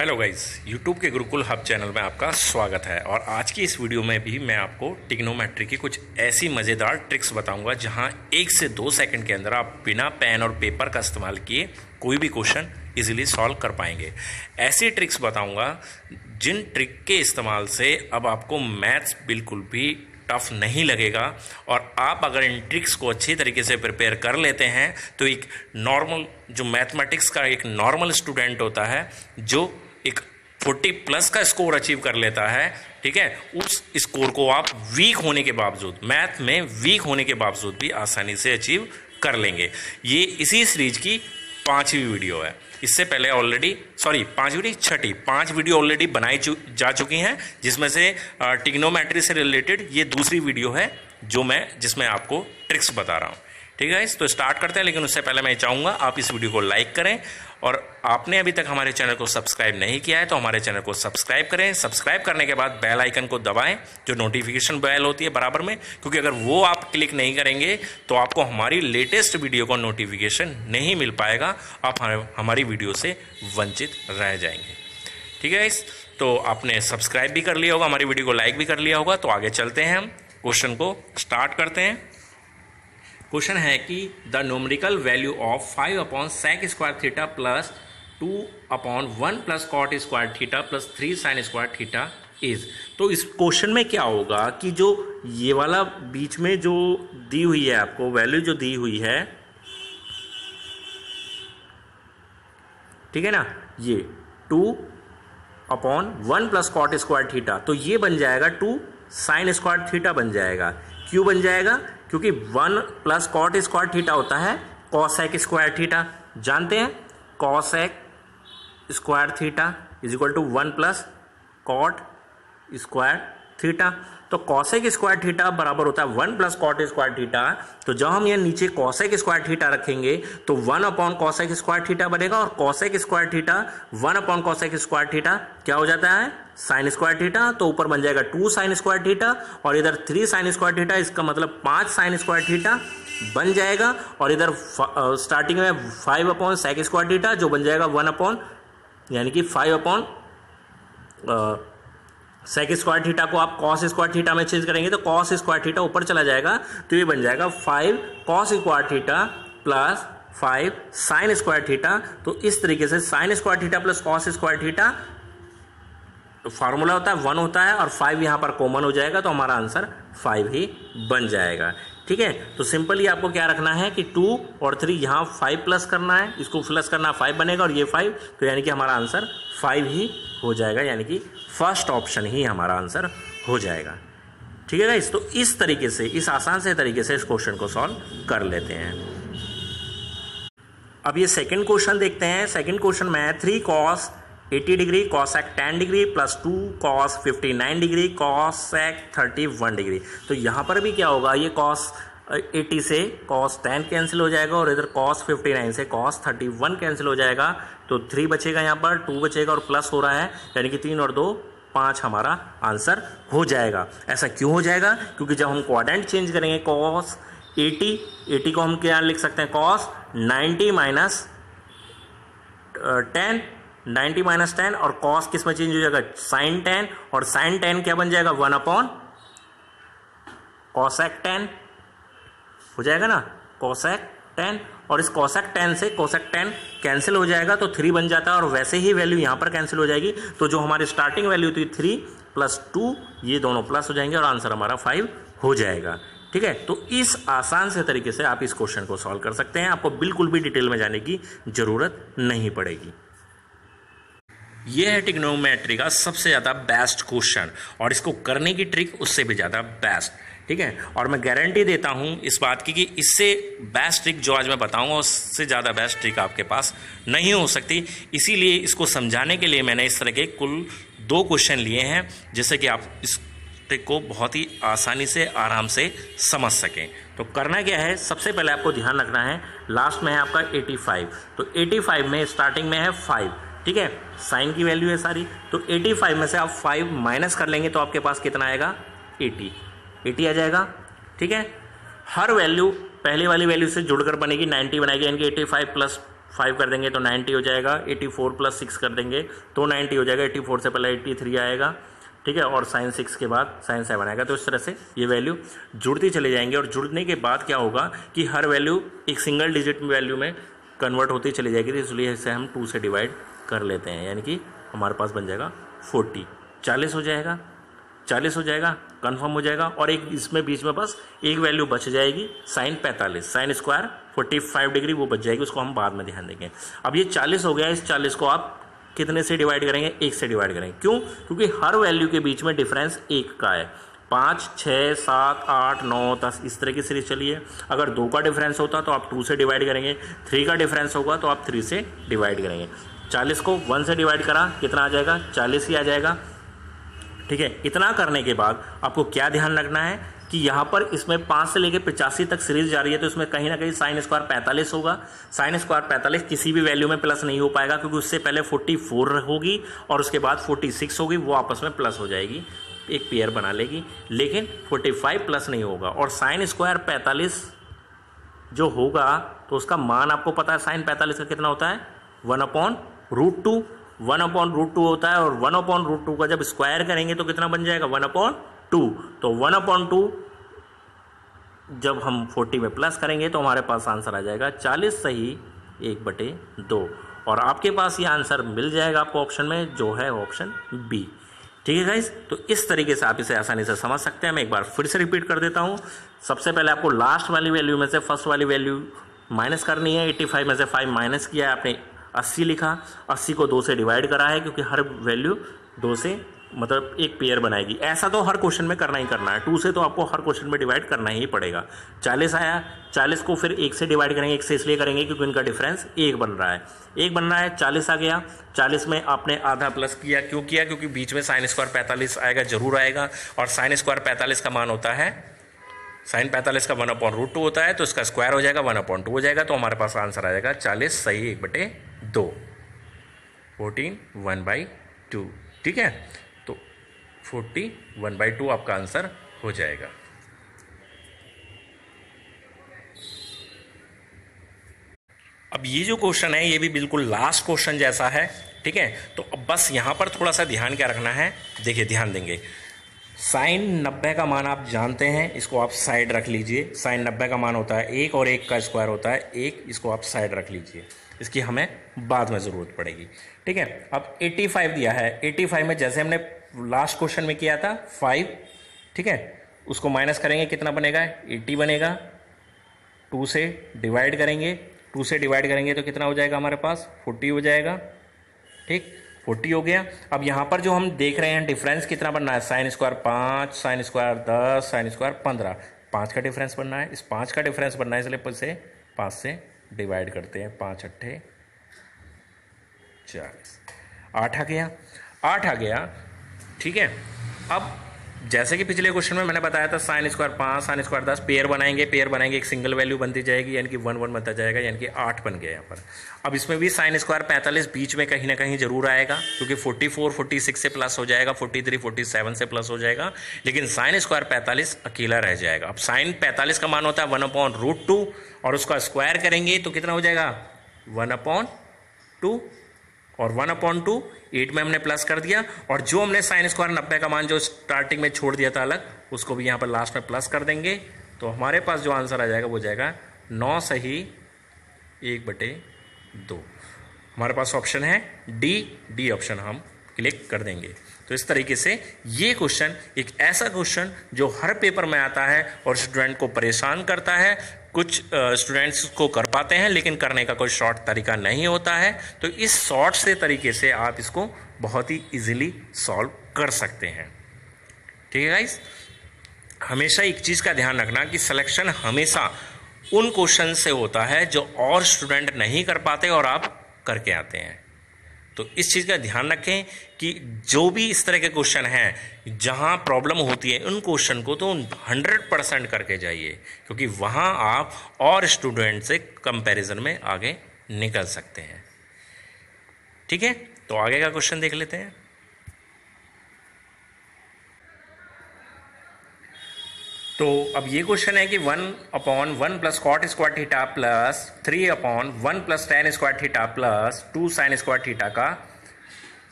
Hello guys, YouTube के Gurukul hub channel में आपका स्वागत है। और आज की इस वीडियो में भी मैं आपको ट्रिग्नोमेट्री की कुछ ऐसी मज़ेदार ट्रिक्स बताऊंगा जहां 1 से 2 सेकंड के अंदर आप बिना पेन और पेपर का इस्तेमाल किए कोई भी क्वेश्चन इजीली सॉल्व कर पाएंगे। ऐसी ट्रिक्स बताऊंगा जिन ट्रिक के इस्तेमाल से अब आपको मैथ्स बिल्कुल भी टफ नहीं लगेगा। और आप अगर इन ट्रिक्स को अच्छी तरीके से प्रिपेयर कर लेते हैं तो एक नॉर्मल जो मैथमेटिक्स का एक नॉर्मल स्टूडेंट होता है जो एक 40 प्लस का स्कोर अचीव कर लेता है, ठीक है, उस स्कोर को आप वीक होने के बावजूद, मैथ में वीक होने के बावजूद भी आसानी से अचीव कर लेंगे। ये इसी सीरीज की 5वीं वीडियो है। इससे पहले छठी 5 वीडियो ऑलरेडी बनाई जा चुकी हैं, जिसमें से ट्रिग्नोमेट्री से रिलेटेड ये दूसरी वीडियो है जिसमें आपको ट्रिक्स बता रहा हूँ। ठीक है, तो स्टार्ट करते हैं। लेकिन उससे पहले मैं चाहूँगा आप इस वीडियो को लाइक करें, और आपने अभी तक हमारे चैनल को सब्सक्राइब नहीं किया है तो हमारे चैनल को सब्सक्राइब करें। सब्सक्राइब करने के बाद बेल आइकन को दबाएं, जो नोटिफिकेशन बेल होती है बराबर में, क्योंकि अगर वो आप क्लिक नहीं करेंगे तो आपको हमारी लेटेस्ट वीडियो का नोटिफिकेशन नहीं मिल पाएगा, आप हमारी वीडियो से वंचित रह जाएंगे। ठीक है, तो आपने सब्सक्राइब भी कर लिया होगा, हमारी वीडियो को लाइक भी कर लिया होगा। तो आगे चलते हैं, हम क्वेश्चन को स्टार्ट करते हैं। क्वेश्चन है कि the numerical value of 5/sec square theta plus 2/1 plus cot square theta plus 3 sine square theta is. तो इस क्वेश्चन में क्या होगा कि जो ये वाला बीच में जो दी हुई है, आपको वैल्यू जो दी हुई है, ठीक है ना, ये 2/1 प्लस कॉट स्क्वायर थीटा, तो ये बन जाएगा 2 साइन स्क्वायर थीटा बन जाएगा। क्यों बन जाएगा? क्योंकि 1 प्लस कॉट स्क्वायर थीटा होता है कॉसेक स्क्वायर थीटा, जानते हैं, cosec square theta is equal to 1 plus cot square theta. तो कॉसेक स्क्वायर थीटा बराबर होता है 1 प्लस कॉट स्क्वायर थीटा। तो जब हम यहाँ नीचे कॉसेक स्क्वायर थीटा रखेंगे तो 1 कॉसेक स्क्वायर थीटा बनेगा, और cosec square theta 1 cosec square theta क्या हो जाता है, साइन स्क्वायर थीटा। तो ऊपर बन जाएगा 2 साइन स्क्वायर थीटा, और इधर 3 साइन स्क्वायर थीटा, इसका मतलब 5 साइन स्क्वायर थीटा बन जाएगा। और इधर स्टार्टिंग में 5/sec स्क्वायर थीटा जो बन जाएगा 1 यानी कि 5 सेक स्क्वायर थीटा को आप कॉस स्क्वायर थीटा में चेंज करेंगे तो कॉस स्क्वायर थीटा ऊपर चला जाएगा, तो ये बन जाएगा 5 cos square theta plus 5 sign square theta. तो इस तरीके से sign square theta plus cos square theta, तो फार्मूला होता है 1 होता है, और 5 यहाँ पर कॉमन हो जाएगा, तो हमारा आंसर 5 ही बन जाएगा। ठीक है, तो सिंपली आपको क्या रखना है कि 2 और 3 यहाँ 5 प्लस करना है, इसको प्लस करना 5 बनेगा, और ये 5, तो यानी कि हमारा आंसर 5 ही हो जाएगा, यानी कि फर्स्ट ऑप्शन ही हमारा आंसर हो जाएगा। ठीक है गाइस, तो इस तरीके से, इस आसान से तरीके से इस क्वेश्चन को सॉल्व कर लेते हैं। अब ये सेकंड क्वेश्चन देखते हैं। सेकंड क्वेश्चन में है 3 cos 80 degree cosec 10 degree plus 2 cos 59 degree cosec 31 degree. तो यहाँ पर भी क्या होगा, ये cos 80 से cos 10 कैंसिल हो जाएगा, और इधर cos 59 से cos 31 कैंसिल हो जाएगा, तो 3 बचेगा, यहाँ पर 2 बचेगा, और प्लस हो रहा है, यानी कि 3 और 2 5 हमारा आंसर हो जाएगा। ऐसा क्यों हो जाएगा? क्योंकि जब हम क्वाड्रेंट चेंज करेंगे cos 80 को हम क्या लिख सकते हैं, cos 90 माइनस 10, 90 माइनस 10, और cos किस में चेंज हो जाएगा, sin 10, और sin 10 क्या बन जाएगा, 1 cosec 10 हो जाएगा ना, cosec 10, और इस cosec 10 से cosec 10 कैंसिल हो जाएगा, तो 3 बन जाता है, और वैसे ही वैल्यू यहाँ पर कैंसिल हो जाएगी। तो जो हमारी स्टार्टिंग वैल्यू थी 3 प्लस 2, ये दोनों प्लस हो जाएंगे, और आंसर हमारा 5 हो जाएगा। ठीक है, तो इस आसान से तरीके से आप इस क्वेश्चन को सॉल्व कर सकते हैं, आपको बिल्कुल भी डिटेल में जाने की जरूरत नहीं पड़ेगी। यह है ट्रिग्नोमेट्री का सबसे ज़्यादा बेस्ट क्वेश्चन, और इसको करने की ट्रिक उससे भी ज़्यादा बेस्ट। ठीक है, और मैं गारंटी देता हूं इस बात की कि इससे बेस्ट ट्रिक जो आज मैं बताऊंगा उससे ज़्यादा बेस्ट ट्रिक आपके पास नहीं हो सकती। इसीलिए इसको समझाने के लिए मैंने इस तरह के कुल 2 क्वेश्चन लिए हैं, जिससे कि आप इस ट्रिक को बहुत ही आसानी से, आराम से समझ सकें। तो करना क्या है, सबसे पहले आपको ध्यान रखना है, लास्ट में है आपका 85, तो 85 में स्टार्टिंग में है 5, ठीक है, साइन की वैल्यू है सारी, तो 85 में से आप 5 माइनस कर लेंगे तो आपके पास कितना आएगा, 80 आ जाएगा। ठीक है, हर वैल्यू पहले वाली वैल्यू से जुड़कर बनेगी, 90 बनाएगी, यानी कि 85 प्लस 5 कर देंगे तो 90 हो जाएगा, 84 प्लस 6 कर देंगे तो 90 हो जाएगा, 84 से पहले 83 आएगा, ठीक है, और साइन 6 के बाद साइन 7 आएगा। तो इस तरह से ये वैल्यू जुड़ती चले जाएंगे और जुड़ने के बाद क्या होगा कि हर वैल्यू एक सिंगल डिजिट वैल्यू में कन्वर्ट होती चली जाएगी, तो इसलिए इसे हम 2 से डिवाइड कर लेते हैं, यानी कि हमारे पास बन जाएगा 40, 40 हो जाएगा, 40 हो जाएगा, कंफर्म हो जाएगा। और एक इसमें बीच में बस एक वैल्यू बच जाएगी, साइन 45, साइन स्क्वायर 45 डिग्री वो बच जाएगी, उसको हम बाद में ध्यान देंगे। अब ये 40 हो गया, इस 40 को आप कितने से डिवाइड करेंगे? 1 से डिवाइड करेंगे। क्यों? क्योंकि हर वैल्यू के बीच में डिफरेंस 1 का है। 5, 6, 7, 8, 9, 10 इस तरह की सीरीज चलिए। अगर 2 का डिफरेंस होता तो आप 2 से डिवाइड करेंगे, 3 का डिफरेंस होगा तो आप 3 से डिवाइड करेंगे। 40 को 1 से डिवाइड करा, कितना आ जाएगा? 40 ही आ जाएगा, ठीक है। इतना करने के बाद आपको क्या ध्यान रखना है कि यहाँ पर इसमें 5 से लेकर 85 तक सीरीज जा रही है, तो इसमें कहीं ना कहीं साइन स्क्वायर 45 होगा। साइन स्क्वायर 45 किसी भी वैल्यू में प्लस नहीं हो पाएगा, क्योंकि उससे पहले 44 होगी और उसके बाद 46 होगी, वो आपस में प्लस हो जाएगी, एक पेयर बना लेगी, लेकिन 45 प्लस नहीं होगा। और साइन स्क्वायर 45 जो होगा तो उसका मान आपको पता है, साइन 45 का कितना होता है? 1/√2, 1/√2 होता है। और 1/√2 का जब स्क्वायर करेंगे तो कितना बन जाएगा? 1/2। तो 1/2 जब हम 40 में प्लस करेंगे तो हमारे पास आंसर आ जाएगा 40 सही 1/2। और आपके पास ये आंसर मिल जाएगा आपको ऑप्शन में, जो है ऑप्शन बी, ठीक है गाइस। तो इस तरीके से आप इसे आसानी से समझ सकते हैं। मैं एक बार फिर से रिपीट कर देता हूँ। सबसे पहले आपको लास्ट वाली वैल्यू में से फर्स्ट वाली वैल्यू माइनस करनी है। 85 में से 5 माइनस किया है आपने, 80 लिखा, 80 को 2 से डिवाइड करा है, क्योंकि हर वैल्यू 2 से मतलब एक पेयर बनाएगी। ऐसा तो हर क्वेश्चन में करना ही करना है, 2 से तो आपको हर क्वेश्चन में डिवाइड करना ही पड़ेगा। 40 आया, 40 को फिर 1 से डिवाइड करेंगे, 1 से इसलिए करेंगे क्योंकि इनका डिफरेंस 1 बन रहा है, 1 बन रहा है। 40 आ गया, 40 में आपने आधा प्लस किया, क्यों किया? क्योंकि बीच में साइन स्क्वायर 45 आएगा, जरूर आएगा। और साइन स्क्वायर 45 का मान होता है, साइन 45 का 1/√2 होता है, तो इसका स्क्वायर हो जाएगा 1/2 हो जाएगा। तो हमारे पास आंसर आ जाएगा 40 सही 1/2, 14 1/2, ठीक है। तो 40 1/2 आपका आंसर हो जाएगा। अब ये जो क्वेश्चन है ये भी बिल्कुल लास्ट क्वेश्चन जैसा है, ठीक है। तो अब बस यहां पर थोड़ा सा ध्यान क्या रखना है, देखिए ध्यान देंगे। साइन 90 का मान आप जानते हैं, इसको आप साइड रख लीजिए। साइन 90 का मान होता है 1 और 1 का स्क्वायर होता है 1, इसको आप साइड रख लीजिए, इसकी हमें बाद में ज़रूरत पड़ेगी, ठीक है। अब 85 दिया है, 85 में जैसे हमने लास्ट क्वेश्चन में किया था 5, ठीक है, उसको माइनस करेंगे, कितना बनेगा? 80 बनेगा। 2 से डिवाइड करेंगे, 2 से डिवाइड करेंगे तो कितना हो जाएगा हमारे पास? 40 हो जाएगा, ठीक, 40 हो गया। अब यहाँ पर जो हम देख रहे हैं डिफरेंस कितना बनना है? Sine square 5, sine square 10, sine square 15, 5 का डिफरेंस बनना है। इस 5 का डिफरेंस बनना है, इसलिए से 5 से डिवाइड करते हैं। 5 8 40, 8 आ गया, 8 आ गया, ठीक है। अब जैसे कि पिछले क्वेश्चन में मैंने बताया था, sine square 5, sine square 10, pair बनाएंगे, पेयर बनाएंगे, एक सिंगल वैल्यू बनती जाएगी, यानी कि 1 1 बनता जाएगा, यानी कि 8 बन गया यहाँ पर। अब इसमें भी साइन स्क्वायर 45 बीच में कहीं ना कहीं जरूर आएगा, क्योंकि 44 46 से प्लस हो जाएगा, 43 47 से प्लस हो जाएगा, लेकिन साइन स्क्वायर 45 अकेला रह जाएगा। अब साइन 45 का मान होता है 1/√2 और उसका स्क्वायर करेंगे तो कितना हो जाएगा? 1/2 और 1/2 8 में हमने प्लस कर दिया, और जो हमने साइन स्क्वायर 90 का मान जो स्टार्टिंग में छोड़ दिया था अलग, उसको भी यहाँ पर लास्ट में प्लस कर देंगे। तो हमारे पास जो आंसर आ जाएगा वो जाएगा 9 सही 1/2। हमारे पास ऑप्शन है डी ऑप्शन हम क्लिक कर देंगे। तो इस तरीके से ये क्वेश्चन एक ऐसा क्वेश्चन जो हर पेपर में आता है और स्टूडेंट को परेशान करता है। कुछ स्टूडेंट्स को कर पाते हैं, लेकिन करने का कोई शॉर्ट तरीका नहीं होता है। तो इस शॉर्ट से तरीके से आप इसको बहुत ही इजीली सॉल्व कर सकते हैं, ठीक है गाइस। हमेशा एक चीज़ का ध्यान रखना कि सिलेक्शन हमेशा उन क्वेश्चन से होता है जो और स्टूडेंट नहीं कर पाते और आप करके आते हैं। तो इस चीज़ का ध्यान रखें कि जो भी इस तरह के क्वेश्चन हैं जहां प्रॉब्लम होती है, उन क्वेश्चन को तो 100% करके जाइए, क्योंकि वहां आप और स्टूडेंट से कंपैरिजन में आगे निकल सकते हैं, ठीक है। तो आगे का क्वेश्चन देख लेते हैं। तो अब ये क्वेश्चन है कि 1/1 plus cot square theta plus 3/1 plus tan square theta plus 2 sine square theta का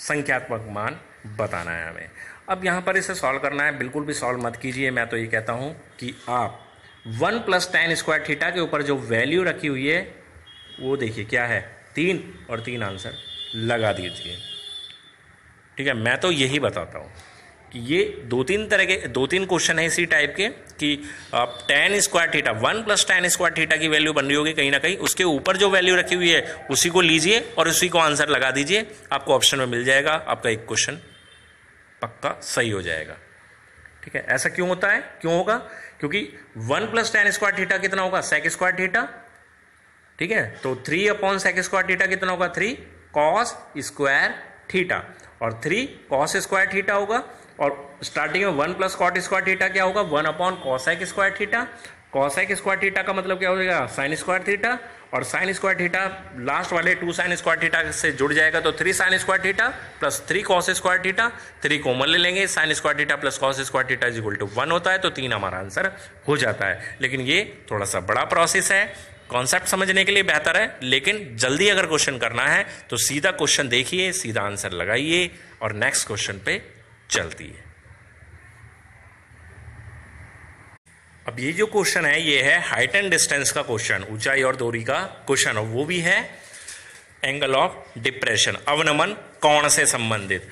संख्यात्मक मान बताना है हमें। अब यहाँ पर इसे सॉल्व करना है, बिल्कुल भी सॉल्व मत कीजिए। मैं तो ये कहता हूँ कि आप 1 प्लस टेन स्क्वायर थीटा के ऊपर जो वैल्यू रखी हुई है वो देखिए क्या है, 3, और 3 आंसर लगा दीजिए। ठीक है, मैं तो यही बताता हूँ कि ये दो तीन क्वेश्चन है इसी टाइप के कि आप ten square theta 1 plus tan square theta की वैल्यू बन रही होगी कहीं ना कहीं, उसके ऊपर जो वैल्यू रखी हुई है उसी को लीजिए और उसी को आंसर लगा दीजिए, आपको ऑप्शन में मिल जाएगा, आपका एक क्वेश्चन पक्का सही हो जाएगा। ठीक है, ऐसा क्यों होता है, क्यों होगा, क्योंकि 1 प्लस टेन स्क्वायर थीटा कितना होगा, सेक स्क्वायर थीटा। ठीक है, तो 3/सेक स्क्वायर थीटा कितना होगा, 3 कॉस स्क्वायर थीटा, और 3 कॉस स्क्वायर थीटा होगा, और स्टार्टिंग में 1 प्लस कॉट स्क्वायर थीटा क्या होगा, 1/कॉसेक square theta. Cosec square theta का मतलब क्या हो जाएगा, साइन स्क्वायर थीटा, और साइन स्क्वायर थीटा लास्ट वाले 2 साइन स्क्वायर थीटा से जुड़ जाएगा, तो 3 sine square theta plus 3 cos square theta, 3 common ले लेंगे, sine square theta plus cos square theta is equal to 1 होता है, तो 3 हमारा आंसर हो जाता है। लेकिन ये थोड़ा सा बड़ा प्रोसेस है, कॉन्सेप्ट समझने के लिए बेहतर है, लेकिन जल्दी अगर क्वेश्चन करना है तो सीधा क्वेश्चन देखिए, सीधा आंसर लगाइए और नेक्स्ट क्वेश्चन पे चलती है। अब ये जो क्वेश्चन है ये है हाइट एंड डिस्टेंस का क्वेश्चन, ऊंचाई और दूरी का क्वेश्चन, और वो भी है एंगल ऑफ डिप्रेशन, अवनमन कोण से संबंधित।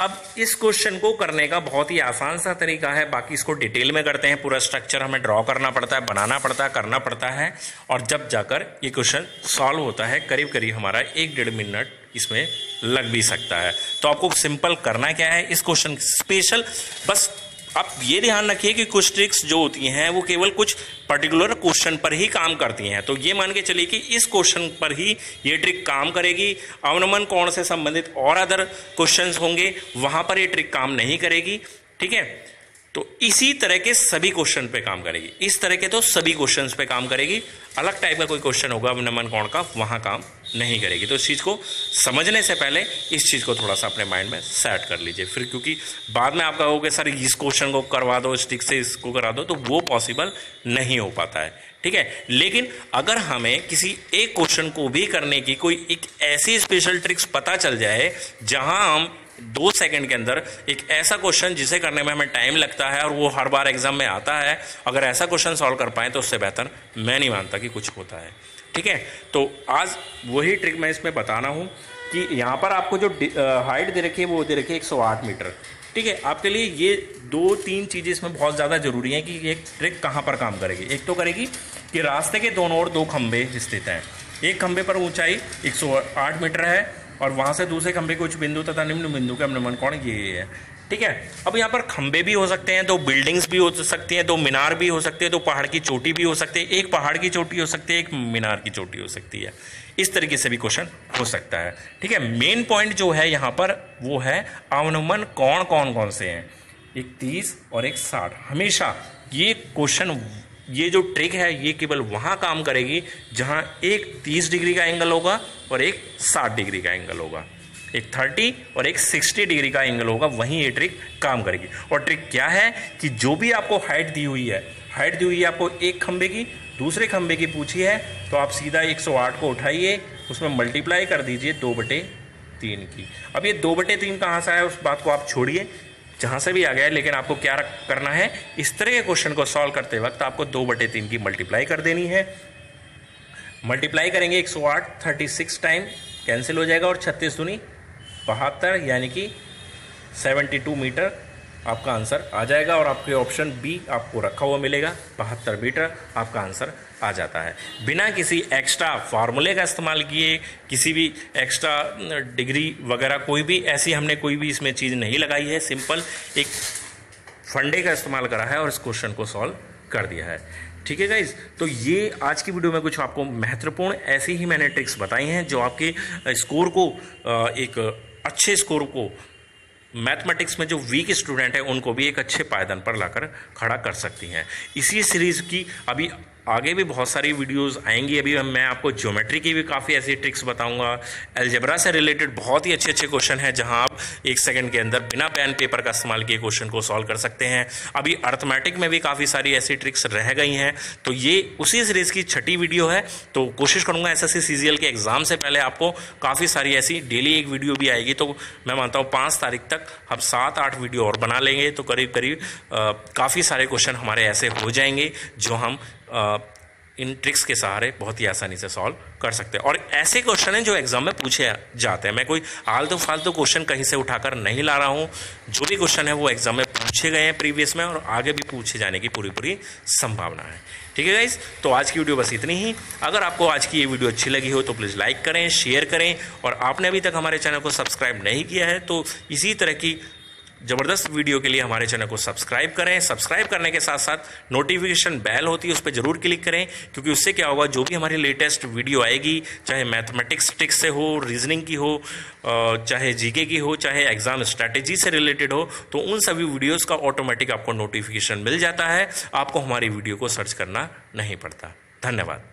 अब इस क्वेश्चन को करने का बहुत ही आसान सा तरीका है, बाकी इसको डिटेल में करते हैं, पूरा स्ट्रक्चर हमें ड्रॉ करना पड़ता है, बनाना पड़ता है, करना पड़ता है, और जब जाकर ये क्वेश्चन सॉल्व होता है करीब करीब हमारा 1-1.5 मिनट इसमें लग भी सकता है। तो आपको सिंपल करना क्या है, इस क्वेश्चन स्पेशल बस आप ये ध्यान रखिए कि कुछ ट्रिक्स जो होती हैं वो केवल कुछ पर्टिकुलर क्वेश्चन पर ही काम करती हैं। तो ये मान के चलिए कि इस क्वेश्चन पर ही ये ट्रिक काम करेगी, अवनमन कोण से संबंधित और अदर क्वेश्चंस होंगे वहां पर ये ट्रिक काम नहीं करेगी। ठीक है, तो इसी तरह के सभी क्वेश्चन पे काम करेगी, इस तरह के तो सभी क्वेश्चंस पे काम करेगी, अलग टाइप का कोई क्वेश्चन होगा अवनमन कोण का वहां काम नहीं करेगी। तो इस चीज को समझने से पहले इस चीज को थोड़ा सा अपने माइंड में सेट कर लीजिए, फिर क्योंकि बाद में आप कहोगे सर इस क्वेश्चन को करवा दो, इस ट्रिक से इसको करा दो, तो वो पॉसिबल नहीं हो पाता है। ठीक है, लेकिन अगर हमें किसी एक क्वेश्चन को भी करने की कोई एक ऐसी स्पेशल ट्रिक्स पता चल जाए जहां हम 2 सेकंड के अंदर एक ऐसा क्वेश्चन जिसे करने में हमें टाइम लगता है और वो हर बार एग्जाम में आता है, अगर ऐसा क्वेश्चन सॉल्व कर पाए तो उससे बेहतर मैं नहीं मानता कि कुछ होता है। ठीक है, तो आज वही ट्रिक मैं इसमें बताना हूं कि यहाँ पर आपको जो हाइट दे रखी है वो दे रखी है 108 मीटर। ठीक है, आपके लिए ये 2-3 चीज़ें इसमें बहुत ज़्यादा जरूरी हैं कि ये ट्रिक कहाँ पर काम करेगी। एक तो करेगी कि रास्ते के दोनों ओर 2 खंभे स्थित हैं, एक खंभे पर ऊंचाई 108 मीटर है और वहां से दूसरे खंभे के उच्च बिंदु तथा निम्न बिंदु के अवनमन कोण ये है। ठीक है, अब यहाँ पर खंभे भी हो सकते हैं, 2 बिल्डिंग्स भी हो सकती हैं, 2 मीनार भी हो सकते हैं, 2 पहाड़ की चोटी भी हो सकती है, एक पहाड़ की चोटी हो सकती है, एक मीनार की चोटी हो सकती है, इस तरीके से भी क्वेश्चन हो सकता है। ठीक है, मेन पॉइंट जो है यहाँ पर वो है अवनमन कोण कौन कौन से हैं, एक 30 और एक 60। हमेशा ये क्वेश्चन, ये जो ट्रिक है ये केवल वहां काम करेगी जहां एक 30 डिग्री का एंगल होगा और एक 60 डिग्री का एंगल होगा, एक 30 और एक 60 डिग्री का एंगल होगा, वहीं ये ट्रिक काम करेगी। और ट्रिक क्या है कि जो भी आपको हाइट दी हुई है, हाइट दी हुई है आपको एक खंबे की, दूसरे खंबे की पूछी है, तो आप सीधा 108 को उठाइए, उसमें मल्टीप्लाई कर दीजिए 2/3 की। अब ये 2/3 कहाँ से आया उस बात को आप छोड़िए, जहां से भी आ गया है, लेकिन आपको क्या करना है, इस तरह के क्वेश्चन को सॉल्व करते वक्त आपको 2/3 की मल्टीप्लाई कर देनी है। मल्टीप्लाई करेंगे 108 36 टाइम कैंसिल हो जाएगा और 36 दूनी 72 यानी कि 72 मीटर आपका आंसर आ जाएगा और आपके ऑप्शन बी आपको रखा हुआ मिलेगा, 72 मीटर आपका आंसर आ जाता है। बिना किसी एक्स्ट्रा फार्मूले का इस्तेमाल किए, किसी भी एक्स्ट्रा डिग्री वगैरह कोई भी ऐसी हमने कोई भी इसमें चीज़ नहीं लगाई है, सिंपल एक फंडे का इस्तेमाल करा है और इस क्वेश्चन को सॉल्व कर दिया है। ठीक है गाइज, तो ये आज की वीडियो में कुछ आपको महत्वपूर्ण ऐसी ही मैंने ट्रिक्स बताई हैं जो आपके स्कोर को, एक अच्छे स्कोर को, मैथमेटिक्स में जो वीक स्टूडेंट है उनको भी एक अच्छे पायदान पर लाकर खड़ा कर सकती हैं। इसी सीरीज की अभी आगे भी बहुत सारी वीडियोस आएंगी। अभी मैं आपको ज्योमेट्री की भी काफ़ी ऐसी ट्रिक्स बताऊंगा। अलजेब्रा से रिलेटेड बहुत ही अच्छे अच्छे क्वेश्चन हैं जहां आप 1 सेकंड के अंदर बिना पेन पेपर का इस्तेमाल किए क्वेश्चन को सॉल्व कर सकते हैं। अभी अर्थमेटिक में भी काफ़ी सारी ऐसी ट्रिक्स रह गई हैं। तो ये उसी सीरीज़ की 6ठी वीडियो है। तो कोशिश करूंगा एसएससी सीजीएल के एग्जाम से पहले आपको काफ़ी सारी ऐसी डेली एक वीडियो भी आएगी। तो मैं मानता हूँ 5 तारीख तक हम 7-8 वीडियो और बना लेंगे, तो करीब करीब काफ़ी सारे क्वेश्चन हमारे ऐसे हो जाएंगे जो हम इन ट्रिक्स के सहारे बहुत ही आसानी से सॉल्व कर सकते हैं। और ऐसे क्वेश्चन हैं जो एग्जाम में पूछे जाते हैं। मैं कोई आलतू फालतू क्वेश्चन कहीं से उठाकर नहीं ला रहा हूं। जो भी क्वेश्चन है वो एग्जाम में पूछे गए हैं प्रीवियस में, और आगे भी पूछे जाने की पूरी संभावना है। ठीक है गाइस, तो आज की वीडियो बस इतनी ही। अगर आपको आज की ये वीडियो अच्छी लगी हो तो प्लीज़ लाइक करें, शेयर करें, और आपने अभी तक हमारे चैनल को सब्सक्राइब नहीं किया है तो इसी तरह की ज़बरदस्त वीडियो के लिए हमारे चैनल को सब्सक्राइब करें। सब्सक्राइब करने के साथ साथ नोटिफिकेशन बेल होती है, उस पर जरूर क्लिक करें, क्योंकि उससे क्या होगा, जो भी हमारी लेटेस्ट वीडियो आएगी, चाहे मैथमेटिक्स ट्रिक्स से हो, रीजनिंग की हो, चाहे जीके की हो, चाहे एग्जाम स्ट्रैटेजी से रिलेटेड हो, तो उन सभी वीडियोज़ का ऑटोमेटिक आपको नोटिफिकेशन मिल जाता है। आपको हमारी वीडियो को सर्च करना नहीं पड़ता। धन्यवाद।